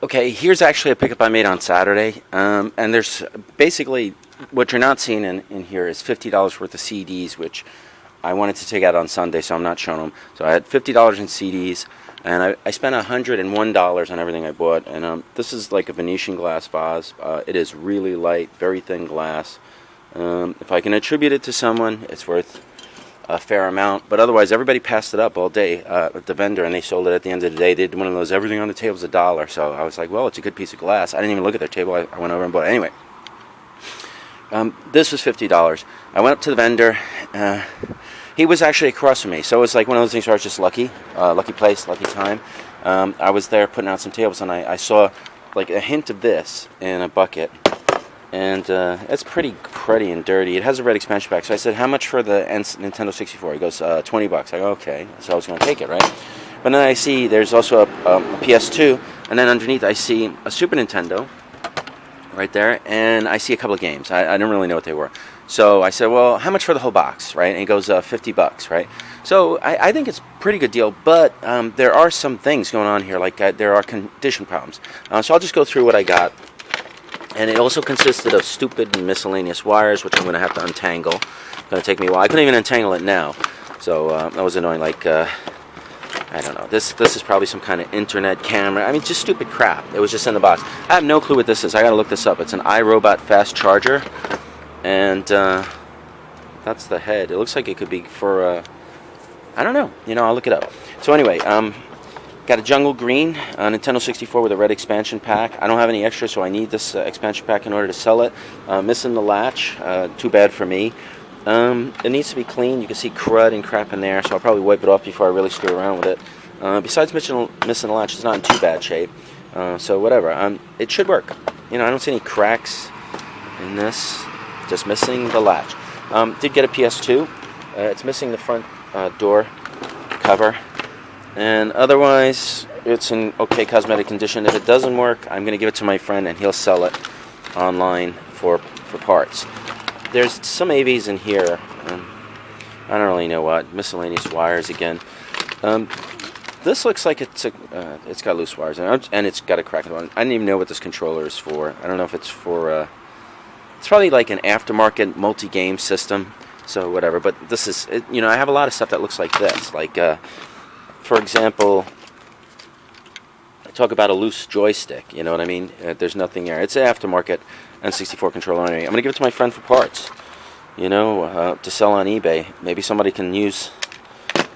Okay, here's actually a pickup I made on Saturday, and there's basically what you're not seeing in here is $50 worth of CDs, which I wanted to take out on Sunday, so I'm not showing them. So I had $50 in CDs, and I spent $101 on everything I bought. And this is like a Venetian glass vase. It is really light, very thin glass. If I can attribute it to someone, it's worth a fair amount, but otherwise everybody passed it up all day at the vendor, and they sold it at the end of the day. They did one of those everything on the table is $1, so I was like, well, it's a good piece of glass. I didn't even look at their table. I went over and bought it anyway. This was $50. I went up to the vendor. He was actually across from me, so it was like one of those things where I was just lucky place, lucky time. I was there putting out some tables, and I saw like a hint of this in a bucket. And it's pretty cruddy and dirty. It has a red expansion pack. So I said, how much for the Nintendo 64? He goes, $20. I go, okay. So I was going to take it, right? But then I see there's also a PS2. And then underneath I see a Super Nintendo right there. And I see a couple of games. I didn't really know what they were. So I said, well, how much for the whole box, right? And he goes, $50, right? So I think it's a pretty good deal. But there are some things going on here. Like there are condition problems. So I'll just go through what I got. And it also consisted of stupid and miscellaneous wires, which I'm going to have to untangle. It's going to take me a while. I couldn't even untangle it now. So that was annoying. Like, I don't know. This is probably some kind of internet camera. I mean, just stupid crap. It was just in the box. I have no clue what this is. I got to look this up. It's an iRobot fast charger. And that's the head. It looks like it could be for, I don't know. I'll look it up. So anyway, got a jungle green Nintendo 64 with a red expansion pack. I don't have any extra, so I need this expansion pack in order to sell it. Missing the latch. Too bad for me. It needs to be clean. You can see crud and crap in there, so I'll probably wipe it off before I really screw around with it. Besides missing the latch, it's not in too bad shape. So whatever. It should work. I don't see any cracks in this. Just missing the latch. Did get a PS2. It's missing the front door cover. And otherwise, it's in okay cosmetic condition. If it doesn't work, I'm going to give it to my friend, and he'll sell it online for parts. There's some AVs in here. I don't really know what. Miscellaneous wires again. This looks like it's got loose wires, and it's got a crack in it. I didn't even know what this controller is for. I don't know if it's for... it's probably like an aftermarket multi-game system, so whatever. But this is... I have a lot of stuff that looks like this. Like... for example, I talk about a loose joystick, you know what I mean? There's nothing there. It's an aftermarket N64 controller anyway. I'm going to give it to my friend for parts, to sell on eBay. Maybe somebody can use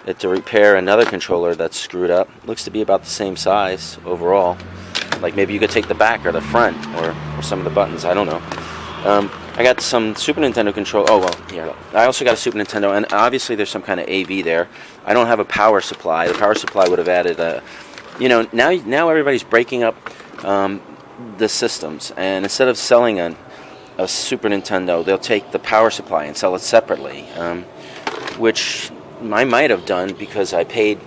it to repair another controller that's screwed up. Looks to be about the same size overall. Like maybe you could take the back or the front or some of the buttons. I don't know. I got some Super Nintendo control. Oh, well, here. I also got a Super Nintendo, and obviously there's some kind of AV there. I don't have a power supply. The power supply would have added a... now everybody's breaking up the systems, and instead of selling a Super Nintendo, they'll take the power supply and sell it separately, which I might have done because I paid...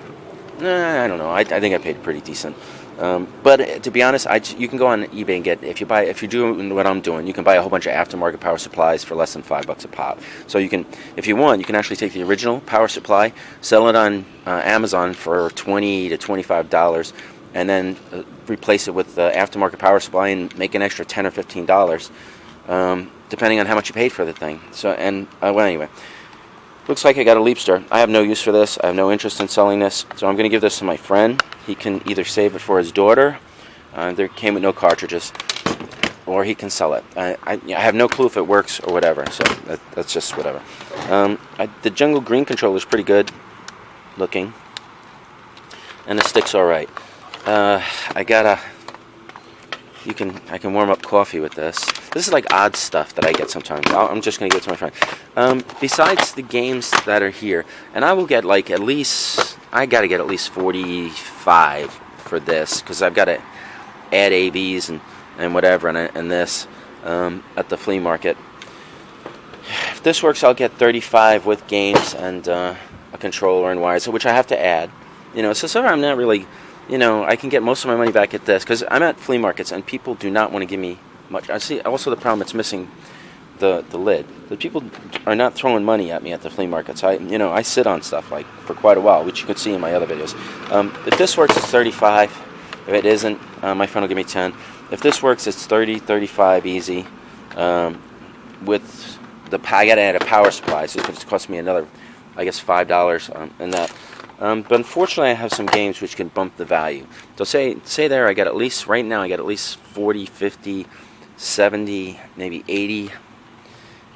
I don't know. I think I paid pretty decent. But to be honest, you can go on eBay and get, if you're doing what I'm doing, you can buy a whole bunch of aftermarket power supplies for less than $5 a pop. So you can, if you want, you can actually take the original power supply, sell it on Amazon for $20 to $25, and then replace it with the aftermarket power supply and make an extra $10 or $15, depending on how much you paid for the thing. So, well, anyway. Looks like I got a Leapster. I have no use for this. I have no interest in selling this. So I'm going to give this to my friend. He can either save it for his daughter. There came with no cartridges. Or he can sell it. I have no clue if it works or whatever. So that's just whatever. The Jungle Green controller is pretty good looking. And the stick's alright. I can warm up coffee with this. This is like odd stuff that I get sometimes. I'm just going to give it to my friend. Besides the games that are here, and I will get like at least, I got to get at least 45 for this, because I've got to add AVs and whatever, and this at the flea market. If this works, I'll get 35 with games and a controller and wires, which I have to add. So I'm not really... I can get most of my money back at this, because I'm at flea markets, and people do not want to give me much. I see also the problem, it's missing the lid. The people are not throwing money at me at the flea markets. I sit on stuff like for quite a while, which you could see in my other videos. If this works, it's 35. If it isn't, my friend will give me 10. If this works, it's 30, 35 easy. With I gotta add a power supply, so it's going to cost me another, I guess, $5 in that. But unfortunately, I have some games which can bump the value. So say there, I got at least, right now, I got at least 40, 50, 70, maybe 80.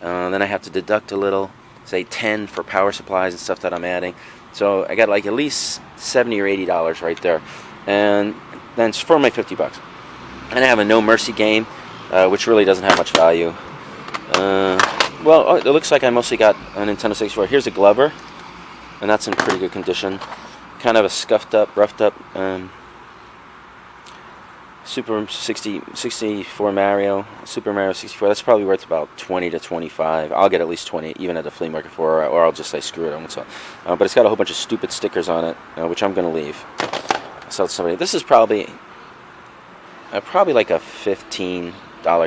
Then I have to deduct a little, say 10 for power supplies and stuff that I'm adding. So I got like at least $70 or $80 right there. And then it's for my $50. And I have a No Mercy game, which really doesn't have much value. Well, it looks like I mostly got a Nintendo 64. Here's a Glover, and that's in pretty good condition. Kind of a scuffed up, roughed up Super 64 Mario, Super Mario 64. That's probably worth about 20 to 25. I'll get at least 20, even at the flea market for, or I'll just say screw it. I won't sell. But it's got a whole bunch of stupid stickers on it, which I'm going to leave. I'll sell to somebody. This is probably like a $15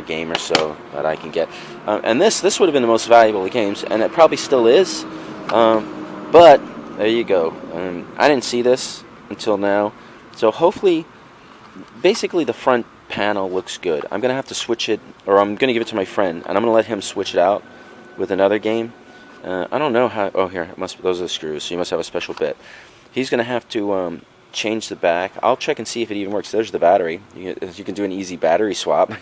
game or so that I can get. And this would have been the most valuable of games, and it probably still is. But there you go. I didn't see this until now, so hopefully. Basically, the front panel looks good. I'm going to have to switch it, or I'm going to give it to my friend, and I'm going to let him switch it out with another game. I don't know how... Oh, here. Those are the screws, so you must have a special bit. He's going to have to change the back. I'll check and see if it even works. There's the battery. You can do an easy battery swap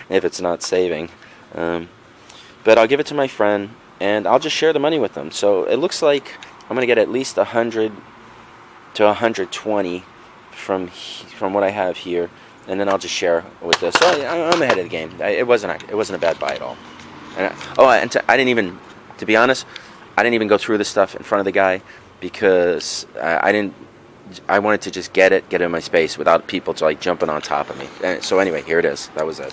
if it's not saving. But I'll give it to my friend, and I'll just share the money with them. So it looks like I'm going to get at least 100 to 120 from what I have here, and then I'll just share with this. So I'm ahead of the game. It wasn't a bad buy at all. And I didn't even, to be honest, I didn't even go through this stuff in front of the guy because I wanted to just get it in my space without people like jumping on top of me. And so anyway, here it is. That was it.